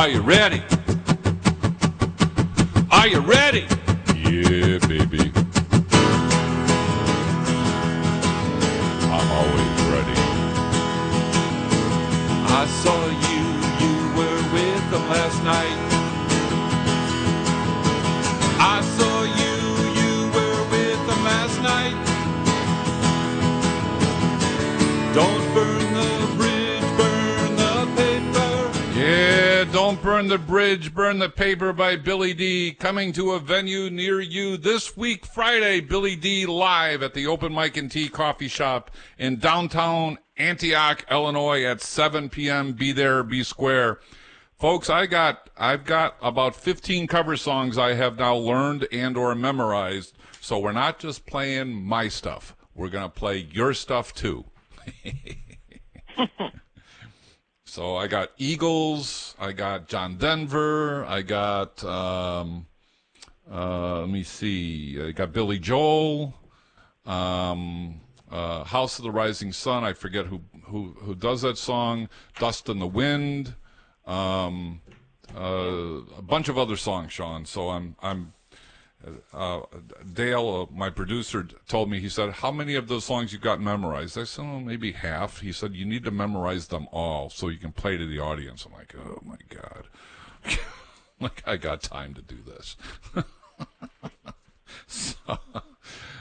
Are you ready? Are you ready? Yeah, baby. I'm always ready. I saw you were with them last night. I saw you were with them last night. Don't burn the bridge, burn the paper. Yeah, don't burn the bridge, burn the paper by Billy D. Coming to a venue near you this week, Friday, Billy D live at the Open Mic and Tea Coffee Shop in downtown Antioch, Illinois at 7 p.m. Be there, be square. Folks, I've got about 15 cover songs I have now learned and or memorized, so we're not just playing my stuff. We're going to play your stuff too. So I got Eagles, I got John Denver, I got let me see, I got Billy Joel, House of the Rising Sun. I forget who does that song. Dust in the Wind, a bunch of other songs, Sean. So I'm Dale, my producer, told me, he said, how many of those songs you got memorized? I said, maybe half. He said, you need to memorize them all so you can play to the audience. I'm like, oh, my God. Like, I got time to do this. So,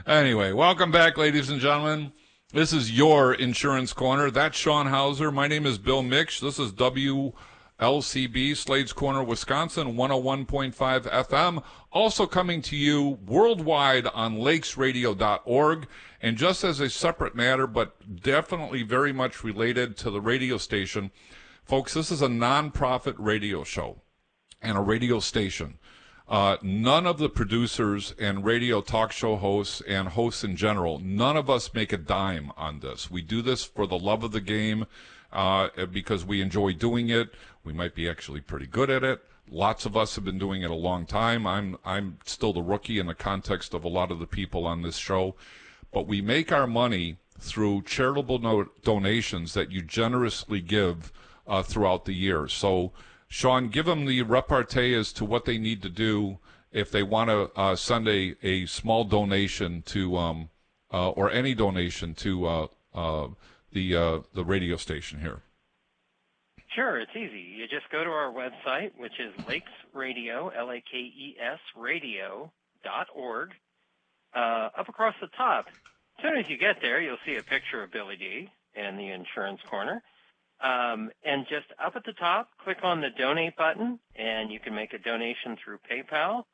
anyway, welcome back, ladies and gentlemen. This is your Insurance Corner. That's Sean Hauser. My name is Bill Miksch. This is WLCB, Slade's Corner, Wisconsin, 101.5 FM. Also coming to you worldwide on lakesradio.org. And just as a separate matter, but definitely very much related to the radio station, folks, this is a nonprofit radio show and a radio station. None of the producers and radio talk show hosts and hosts in general, none of us make a dime on this. We do this for the love of the game, because we enjoy doing it. We might be actually pretty good at it. Lots of us have been doing it a long time. I'm still the rookie in the context of a lot of the people on this show. But we make our money through charitable donations that you generously give throughout the year. So, Sean, give them the repartee as to what they need to do if they want to send a small donation to, or any donation to the radio station here. Sure, it's easy. You just go to our website, which is Lakes Radio, Lakes radio.org. Up across the top, as soon as you get there, you'll see a picture of Billy D and the Insurance Corner. And just up at the top, click on the donate button, and you can make a donation through PayPal,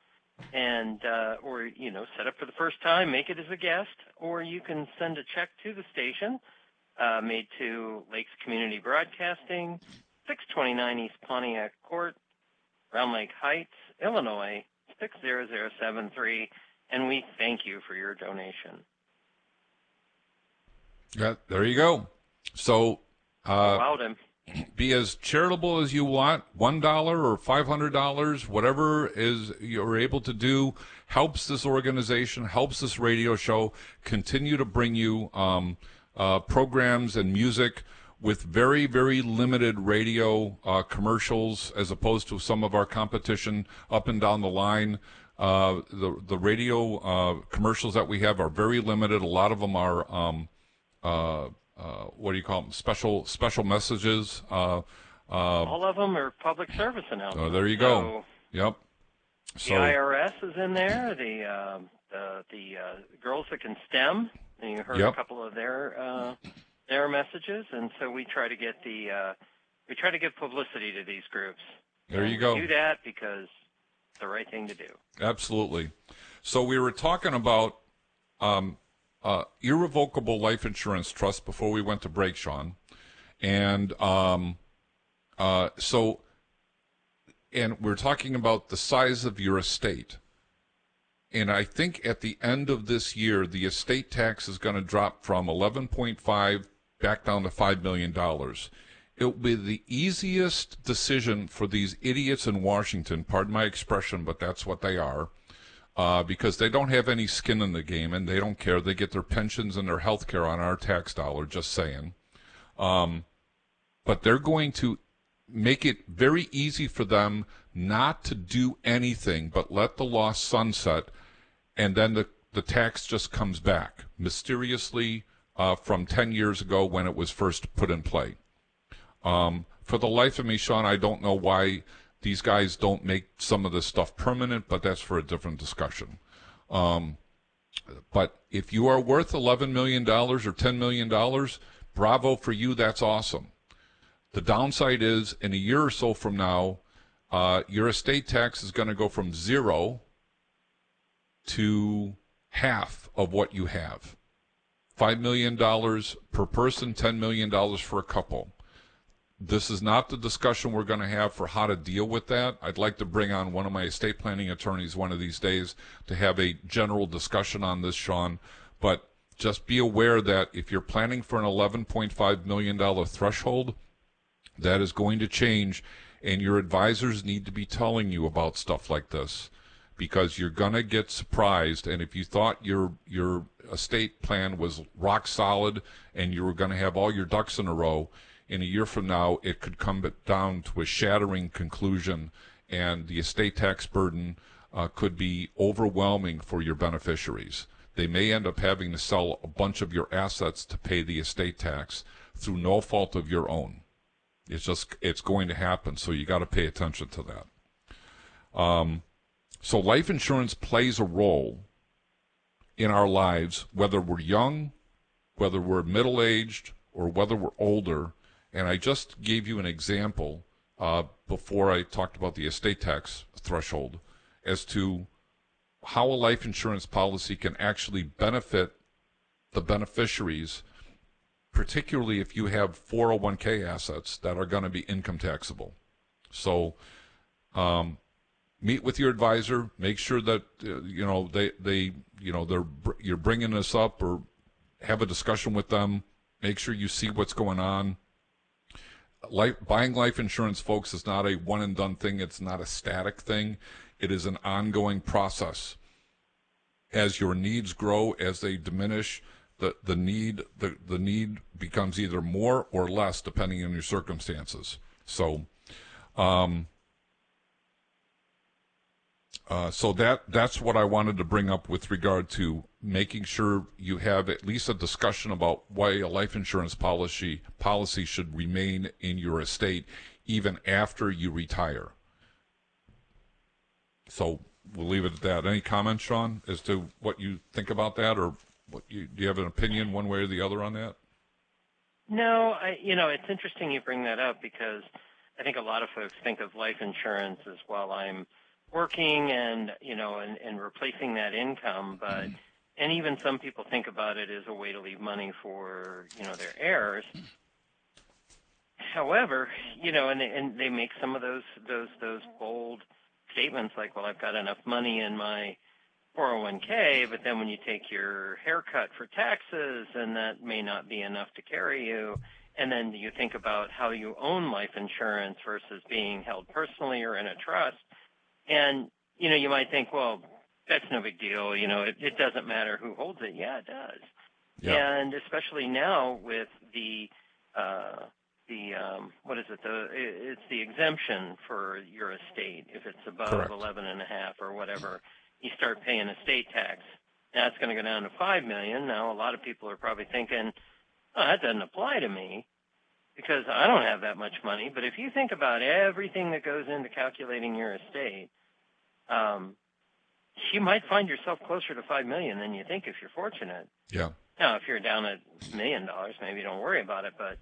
and or set up for the first time, make it as a guest, or you can send a check to the station, made to Lakes Community Broadcasting, 629 East Pontiac Court, Round Lake Heights, Illinois 60073, and we thank you for your donation. Yeah, there you go. So. Allowed him. Be as charitable as you want. $1 or $500, whatever is you're able to do, helps this organization, helps this radio show continue to bring you programs and music with very, very limited radio commercials, as opposed to some of our competition up and down the line. The radio commercials that we have are very limited. A lot of them are what do you call them? Special messages. All of them are public service announcements. Oh, there you go. Yep. So, the IRS is in there. The Girls That Can STEM. And you heard a couple of their messages, and so we try to get give publicity to these groups. There you go. We do that because it's the right thing to do. Absolutely. So we were talking about irrevocable life insurance trust before we went to break, Sean, and we're talking about the size of your estate. And I think at the end of this year, the estate tax is going to drop from 11.5 back down to $5 million. It will be the easiest decision for these idiots in Washington, pardon my expression, but that's what they are, because they don't have any skin in the game and they don't care. They get their pensions and their health care on our tax dollar, just saying. But they're going to make it very easy for them not to do anything but let the law sunset, and then the tax just comes back mysteriously from 10 years ago when it was first put in play. For the life of me, Sean, I don't know why these guys don't make some of this stuff permanent, but that's for a different discussion. But if you are worth $11 million or $10 million, bravo for you, that's awesome. The downside is, in a year or so from now, your estate tax is going to go from 0 to half of what you have. $5 million per person, $10 million for a couple. This is not the discussion we're going to have for how to deal with that. I'd like to bring on one of my estate planning attorneys one of these days to have a general discussion on this, Sean. But just be aware that if you're planning for an $11.5 million threshold, that is going to change, and your advisors need to be telling you about stuff like this, because you're going to get surprised. And if you thought your estate plan was rock solid and you were going to have all your ducks in a row, in a year from now, it could come down to a shattering conclusion, and the estate tax burden could be overwhelming for your beneficiaries. They may end up having to sell a bunch of your assets to pay the estate tax through no fault of your own. It's going to happen, so you got to pay attention to that. So life insurance plays a role in our lives, whether we're young, whether we're middle-aged, or whether we're older. And I just gave you an example before I talked about the estate tax threshold as to how a life insurance policy can actually benefit the beneficiaries, particularly if you have 401k assets that are going to be income taxable. So meet with your advisor, make sure that you're bringing this up, or have a discussion with them. Make sure you see what's going on. Buying life insurance, folks, is not a one and done thing. It's not a static thing. It is an ongoing process. As your needs grow, as they diminish, the need becomes either more or less depending on your circumstances. So that's what I wanted to bring up with regard to making sure you have at least a discussion about why a life insurance policy should remain in your estate even after you retire. So we'll leave it at that. Any comments, Sean, as to what you think about that, or do you have an opinion one way or the other on that? No, it's interesting you bring that up, because I think a lot of folks think of life insurance as, well, I'm working and replacing that income, but and even some people think about it as a way to leave money for their heirs. However, and they make some of those bold statements like, well, I've got enough money in my 401k, but then when you take your haircut for taxes, and that may not be enough to carry you. And then you think about how you own life insurance versus being held personally or in a trust. And, you might think, well, that's no big deal. It doesn't matter who holds it. Yeah, it does. Yeah. And especially now with what is it? It's the exemption for your estate. If it's above Correct. 11.5 or whatever, you start paying estate tax. Now it's going to go down to $5 million. Now a lot of people are probably thinking, oh, that doesn't apply to me because I don't have that much money. But if you think about everything that goes into calculating your estate, you might find yourself closer to $5 million than you think if you're fortunate. Yeah. Now, if you're down at $1 million, maybe don't worry about it. But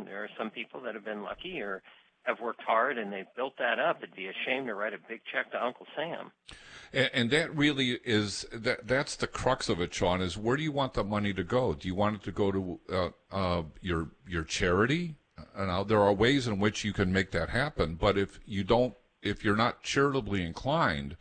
there are some people that have been lucky or have worked hard and they've built that up. It'd be a shame to write a big check to Uncle Sam. And that really is that's the crux of it, Sean. Is where do you want the money to go? Do you want it to go to your charity? Now there are ways in which you can make that happen, but if you're not charitably inclined,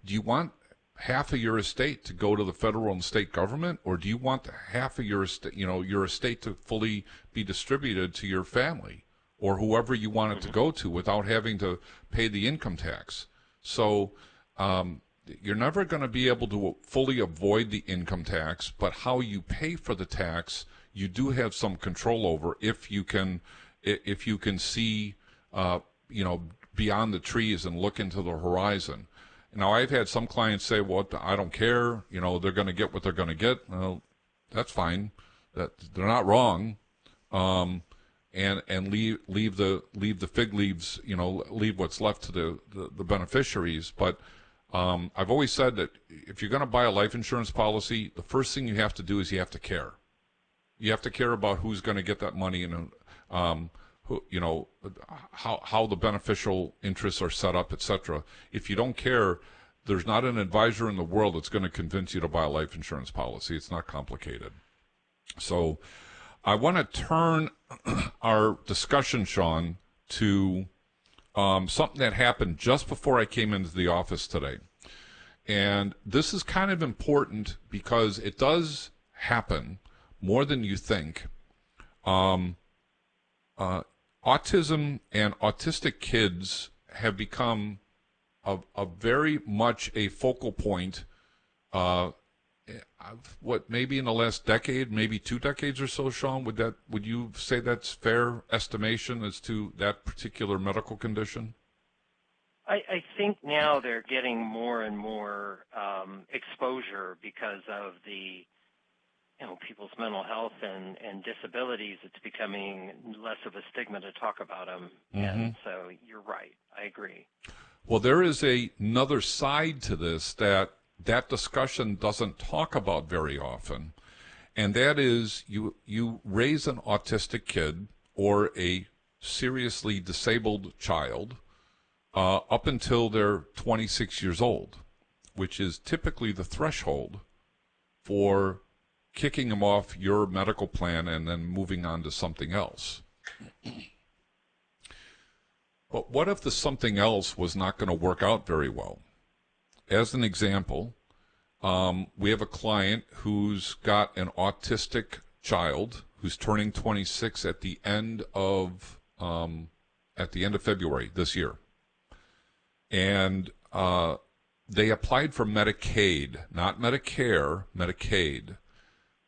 do you want half of your estate to go to the federal and state government, or do you want half of your estate to fully be distributed to your family or whoever you want it to go to without having to pay the income tax? So you're never going to be able to fully avoid the income tax, but how you pay for the tax, you do have some control over if you can see beyond the trees and look into the horizon. Now, I've had some clients say, well, I don't care, they're going to get what they're going to get. Well, that's fine. That they're not wrong. And leave the fig leaves, leave what's left to the beneficiaries. But I've always said that if you're going to buy a life insurance policy, the first thing you have to do is you have to care. You have to care about who's going to get that money and how the beneficial interests are set up, etc. If you don't care, there's not an advisor in the world that's going to convince you to buy a life insurance policy. It's not complicated. So I want to turn our discussion, Sean, to something that happened just before I came into the office today. And this is kind of important because it does happen more than you think. Autism and autistic kids have become a very much a focal point, maybe in the last decade, maybe 2 decades or so, Sean? Would you say that's fair estimation as to that particular medical condition? I think now they're getting more and more exposure because of the people's mental health and disabilities. It's becoming less of a stigma to talk about them. Mm-hmm. And so you're right. I agree. Well, there is another side to this that discussion doesn't talk about very often, and that is you raise an autistic kid or a seriously disabled child up until they're 26 years old, which is typically the threshold for kicking them off your medical plan and then moving on to something else. But what if the something else was not going to work out very well? As an example, we have a client who's got an autistic child who's turning 26 at the end of February this year, and they applied for Medicaid, not Medicare, Medicaid,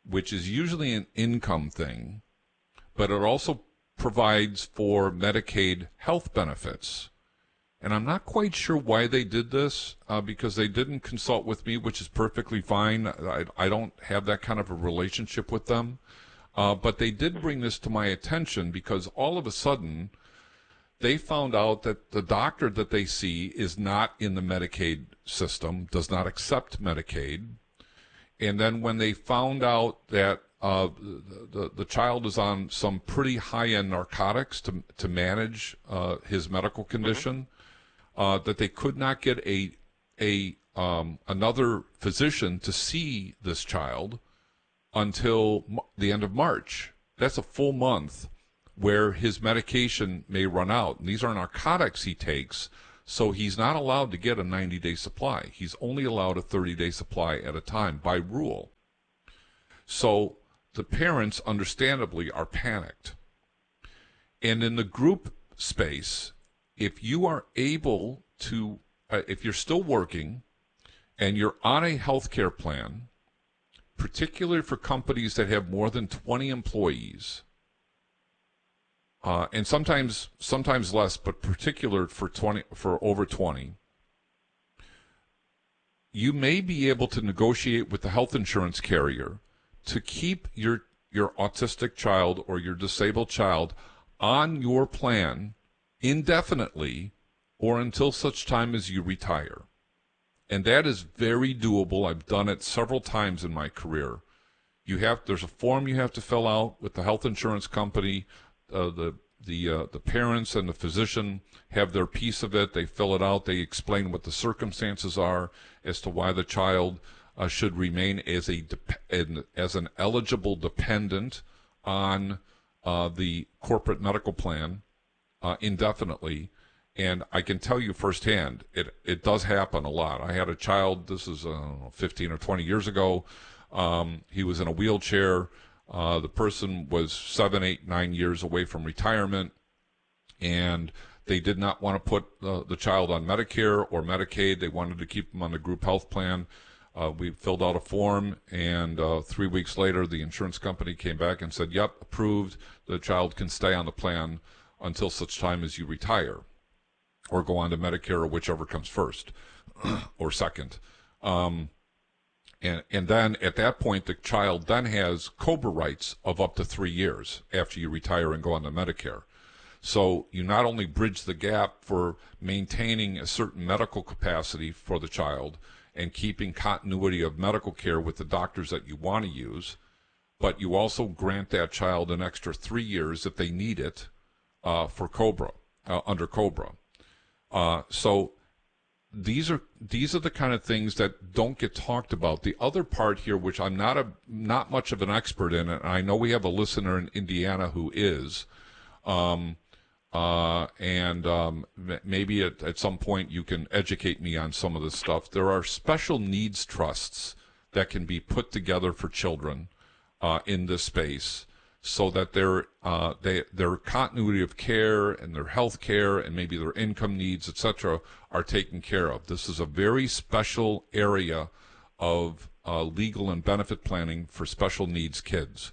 which is usually an income thing, but it also provides for Medicaid health benefits. And I'm not quite sure why they did this, because they didn't consult with me, which is perfectly fine. I don't have that kind of a relationship with them. But they did bring this to my attention because all of a sudden they found out that the doctor that they see is not in the Medicaid system, does not accept Medicaid. And then when they found out that the child is on some pretty high-end narcotics to manage his medical condition, that they could not get another physician to see this child until the end of March. That's a full month where his medication may run out. And these are narcotics he takes, so he's not allowed to get a 90-day supply. He's only allowed a 30-day supply at a time by rule. So the parents, understandably, are panicked. And in the group space, if you are able to, if you're still working and you're on a health care plan, particularly for companies that have more than 20 employees, and sometimes less, but particular for over 20, you may be able to negotiate with the health insurance carrier to keep your autistic child or your disabled child on your plan indefinitely or until such time as you retire. And that is very doable. I've done it several times in my career. There's a form you have to fill out with the health insurance company. The parents and the physician have their piece of it. They fill it out. They explain what the circumstances are as to why the child should remain as an eligible dependent on the corporate medical plan indefinitely. And I can tell you firsthand, it does happen a lot. I had a child, this is 15 or 20 years ago. He was in a wheelchair. The person was 7, 8, 9 years away from retirement, and they did not want to put the child on Medicare or Medicaid. They wanted to keep him on the group health plan. We filled out a form, and 3 weeks later, the insurance company came back and said, yep, approved. The child can stay on the plan until such time as you retire. or go on to Medicare, or whichever comes first or second. And then at that point, the child then has COBRA rights of up to 3 years after you retire and go on to Medicare. So you not only bridge the gap for maintaining a certain medical capacity for the child and keeping continuity of medical care with the doctors that you want to use, but you also grant that child an extra 3 years if they need it for COBRA, under COBRA. So these are the kind of things that don't get talked about. The other part here, which I'm not much of an expert in, and I know we have a listener in Indiana who is, maybe at some point you can educate me on some of this stuff. There are special needs trusts that can be put together for children in this space, so that their continuity of care and their health care and maybe their income needs, etc., are taken care of. This is a very special area of legal and benefit planning for special needs kids.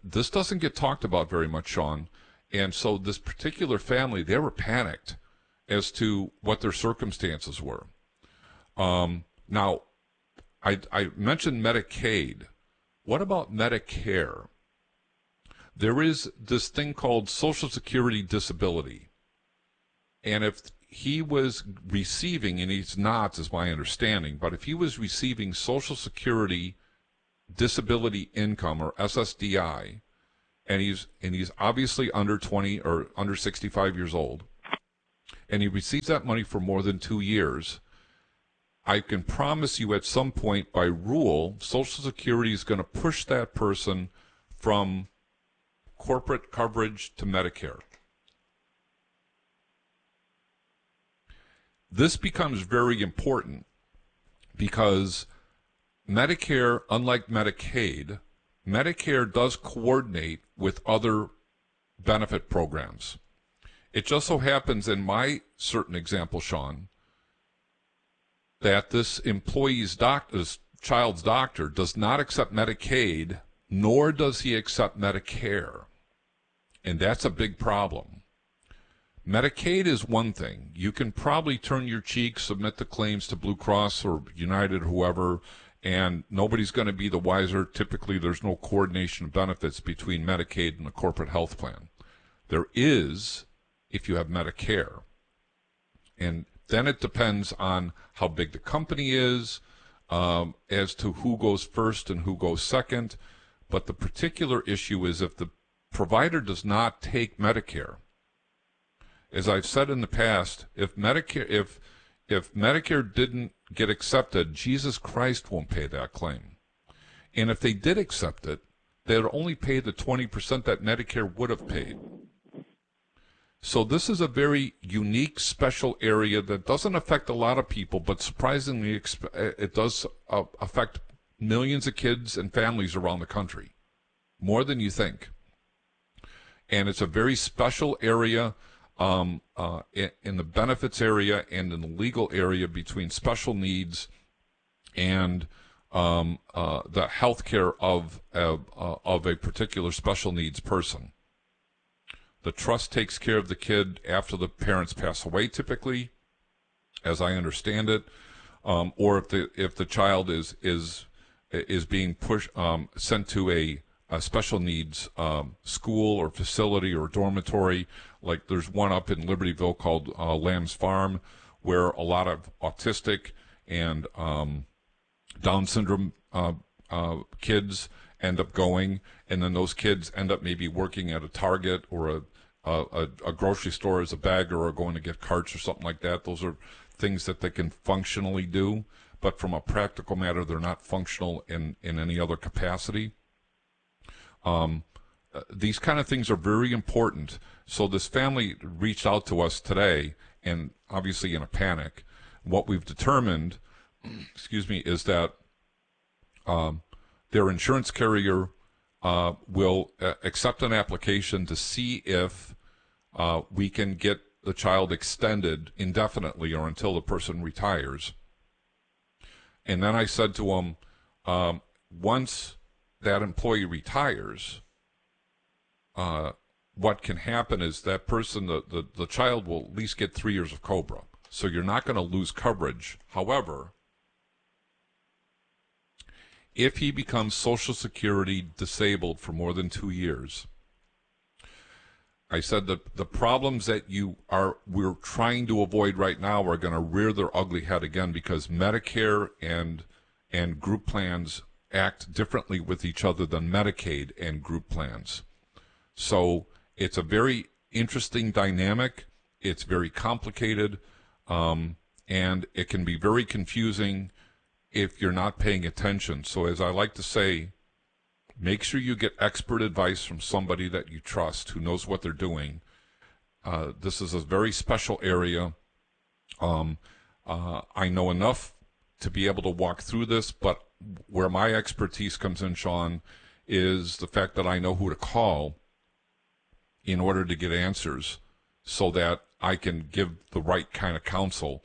This doesn't get talked about very much, Sean. And so this particular family, they were panicked as to what their circumstances were. Now, I mentioned Medicaid. What about Medicare? There is this thing called Social Security disability. And if he was receiving, and he's not, is my understanding, but if he was receiving Social Security disability income, or SSDI, and he's obviously under 20 or under 65 years old, and he receives that money for more than 2 years, I can promise you at some point by rule, Social Security is going to push that person from corporate coverage to Medicare. This becomes very important because Medicare, unlike Medicaid, Medicare does coordinate with other benefit programs. It just so happens in my certain example, Sean, that this child's doctor does not accept Medicaid, nor does he accept Medicare. And that's a big problem. Medicaid is one thing. You can probably turn your cheek, submit the claims to Blue Cross or United or whoever, and nobody's going to be the wiser. Typically, there's no coordination of benefits between Medicaid and a corporate health plan. There is if you have Medicare. And then it depends on how big the company is, as to who goes first and who goes second. But the particular issue is if the provider does not take Medicare. As I've said in the past, if Medicare didn't get accepted, Jesus Christ won't pay that claim. And if they did accept it, they'd only pay the 20% that Medicare would have paid. So this is a very unique, special area that doesn't affect a lot of people, but surprisingly, it does affect millions of kids and families around the country, more than you think. And it's a very special area in the benefits area and in the legal area between special needs and the health care of a particular special needs person. The trust takes care of the kid after the parents pass away, typically, as I understand it, or if the child is being sent to a special needs school or facility or dormitory. Like there's one up in Libertyville called Lamb's Farm, where a lot of autistic and Down syndrome kids end up going, and then those kids end up maybe working at a Target or a grocery store as a bagger, or going to get carts or something like that. Those are things that they can functionally do, but from a practical matter, they're not functional in any other capacity. These kind of things are very important. So this family reached out to us today, and obviously in a panic. What we've determined, is that their insurance carrier will accept an application to see if we can get the child extended indefinitely or until the person retires. And then I said to them, once that employee retires, what can happen is that person, the child will at least get 3 years of COBRA. So you're not going to lose coverage. However, if he becomes Social Security disabled for more than 2 years, I said that the problems that we're trying to avoid right now are going to rear their ugly head again, because Medicare and group plans act differently with each other than Medicaid and group plans. So it's a very interesting dynamic. It's very complicated, and it can be very confusing if you're not paying attention. So as I like to say, make sure you get expert advice from somebody that you trust who knows what they're doing. This is a very special area. I know enough to be able to walk through this, but where my expertise comes in, Sean, is the fact that I know who to call in order to get answers so that I can give the right kind of counsel.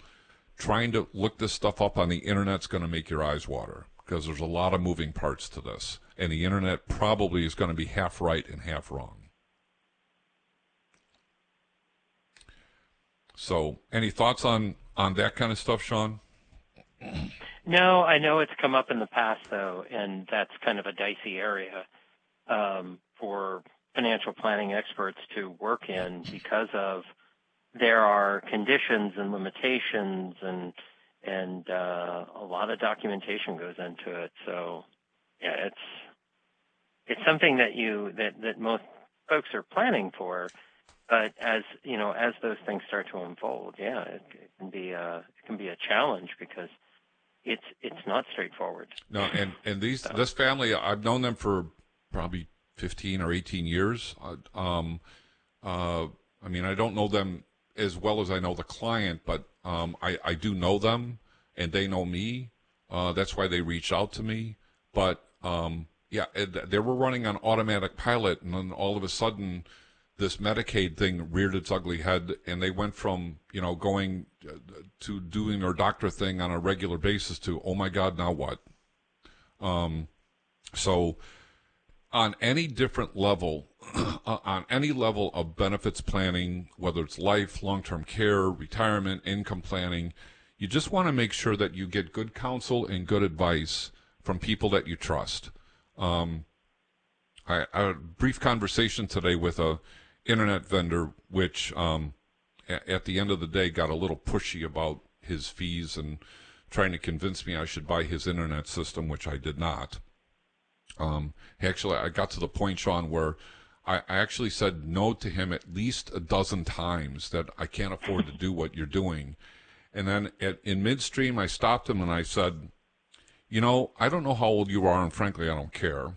Trying to look this stuff up on the internet's going to make your eyes water, because there's a lot of moving parts to this, and the internet probably is going to be half right and half wrong. So, any thoughts on that kind of stuff, Sean? No, I know it's come up in the past, though, and that's kind of a dicey area for financial planning experts to work in, because of there are conditions and limitations, and a lot of documentation goes into it. So, yeah, it's something that most folks are planning for, but as those things start to unfold, yeah, it can be a challenge, because it's not straightforward. No, and this family, I've known them for probably 15 or 18 years. I mean, I don't know them as well as I know the client, but I do know them, and they know me. That's why they reached out to me. But yeah, they were running on automatic pilot, and then all of a sudden, this Medicaid thing reared its ugly head, and they went from going to doing their doctor thing on a regular basis to, oh my God, now what? So on any different level, on any level of benefits planning, whether it's life, long-term care, retirement, income planning, you just want to make sure that you get good counsel and good advice from people that you trust. I had a brief conversation today with a internet vendor, which at the end of the day got a little pushy about his fees and trying to convince me I should buy his internet system, which I did not. Actually, I got to the point, Sean, where I actually said no to him at least a dozen times, that I can't afford to do what you're doing. And then in midstream, I stopped him and I said, I don't know how old you are, and frankly, I don't care.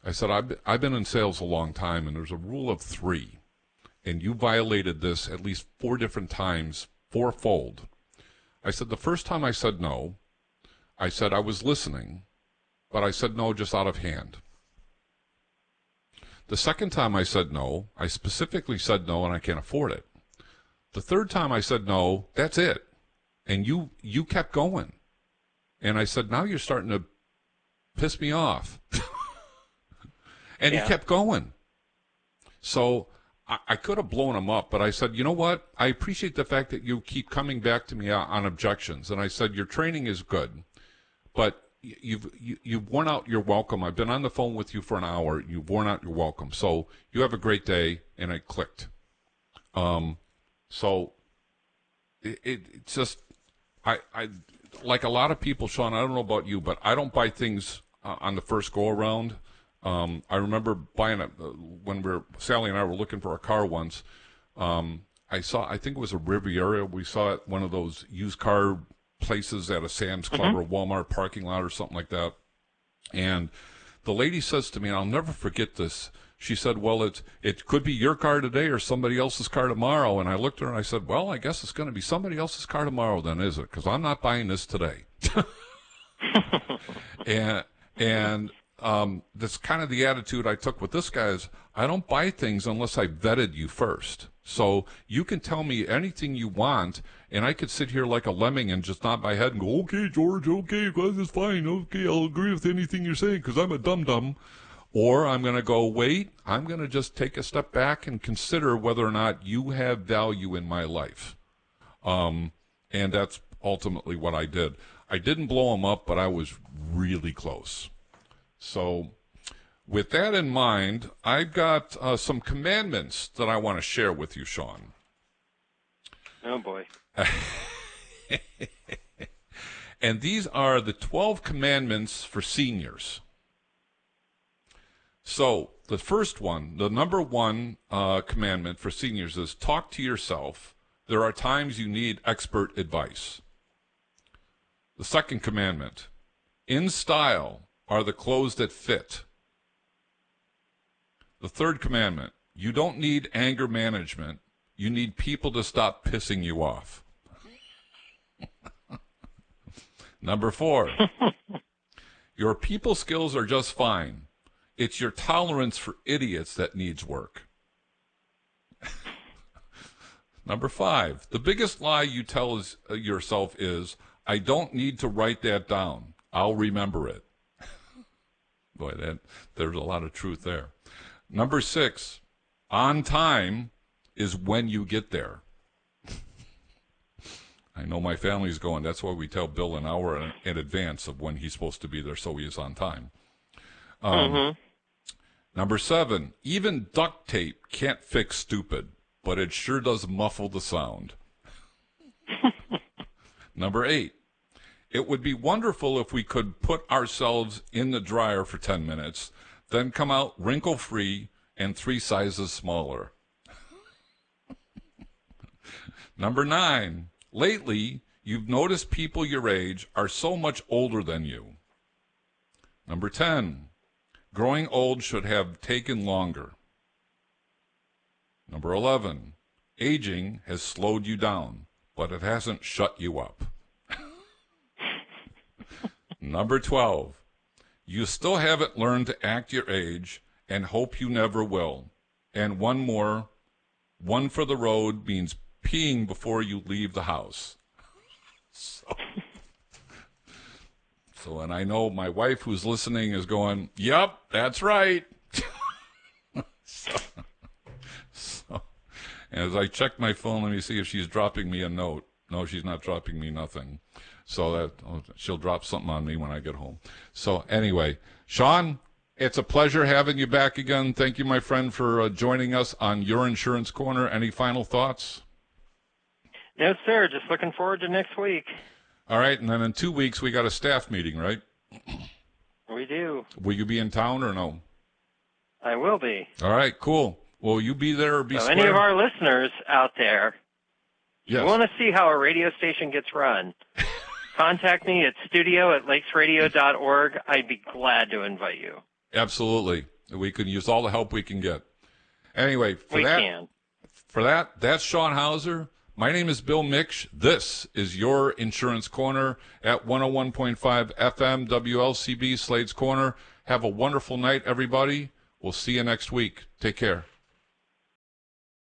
I said, I've been in sales a long time, and there's a rule of 3, and you violated this at least 4 different times, 4-fold. I said, the first time I said no, I said I was listening, but I said no just out of hand. The second time I said no, I specifically said no, and I can't afford it. The third time I said no, that's it. And you kept going. And I said, now you're starting to piss me off. And yeah. He kept going. So I could have blown him up, but I said, you know what? I appreciate the fact that you keep coming back to me on objections. And I said, your training is good, but you've worn out your welcome. I've been on the phone with you for an hour. You've worn out your welcome. So you have a great day. And it clicked. So it's just, I like a lot of people, Sean, I don't know about you, but I don't buy things on the first go around. I remember buying when Sally and I were looking for a car once. I think it was a Riviera. We saw it one of those used car places at a Sam's Club or Walmart parking lot or something like that. And the lady says to me, and I'll never forget this, she said, well, it could be your car today or somebody else's car tomorrow. And I looked at her and I said, well, I guess it's going to be somebody else's car tomorrow then, is it? Because I'm not buying this today. And that's kind of the attitude I took with this guy is, I don't buy things unless I vetted you first. So you can tell me anything you want, and I could sit here like a lemming and just nod my head and go, okay, George, okay, that's fine, okay, I'll agree with anything you're saying because I'm a dum-dum. Or I'm going to go, wait, I'm going to just take a step back and consider whether or not you have value in my life. And that's ultimately what I did. I didn't blow them up, but I was really close. So with that in mind, I've got some commandments that I want to share with you, Sean. Oh, boy. And these are the 12 commandments for seniors. So the first one, the number one commandment for seniors is talk to yourself. There are times you need expert advice. The second commandment, in style are the clothes that fit. The third commandment, you don't need anger management. You need people to stop pissing you off. Number 4, your people skills are just fine. It's your tolerance for idiots that needs work. Number 5, the biggest lie you tell yourself is, I don't need to write that down. I'll remember it. Boy, there's a lot of truth there. Number 6, on time is when you get there. I know my family's going, that's why we tell Bill an hour in advance of when he's supposed to be there so he is on time. Number 7, even duct tape can't fix stupid, but it sure does muffle the sound. Number 8, it would be wonderful if we could put ourselves in the dryer for 10 minutes, then come out wrinkle-free and 3 sizes smaller. Number 9, lately, you've noticed people your age are so much older than you. Number 10, growing old should have taken longer. Number 11, aging has slowed you down, but it hasn't shut you up. Number 12, you still haven't learned to act your age and hope you never will. And one more, one for the road means peeing before you leave the house. So, and I know my wife who's listening is going, yep, that's right. So, as I check my phone, let me see if she's dropping me a note. No, she's not dropping me nothing. So that she'll drop something on me when I get home. So anyway, Sean, it's a pleasure having you back again. Thank you, my friend, for joining us on Your Insurance Corner. Any final thoughts? No, sir. Just looking forward to next week. All right, and then in 2 weeks we got a staff meeting, right? We do. Will you be in town or no? I will be. All right, cool. Will you be there or be so square? Any of our listeners out there, yes. You want to see how a radio station gets run, contact me at studio@lakesradio.org. I'd be glad to invite you. Absolutely. We can use all the help we can get. Anyway, for that's Sean Hauser. My name is Bill Miksch. This is Your Insurance Corner at 101.5 FM WLCB Slade's Corner. Have a wonderful night, everybody. We'll see you next week. Take care.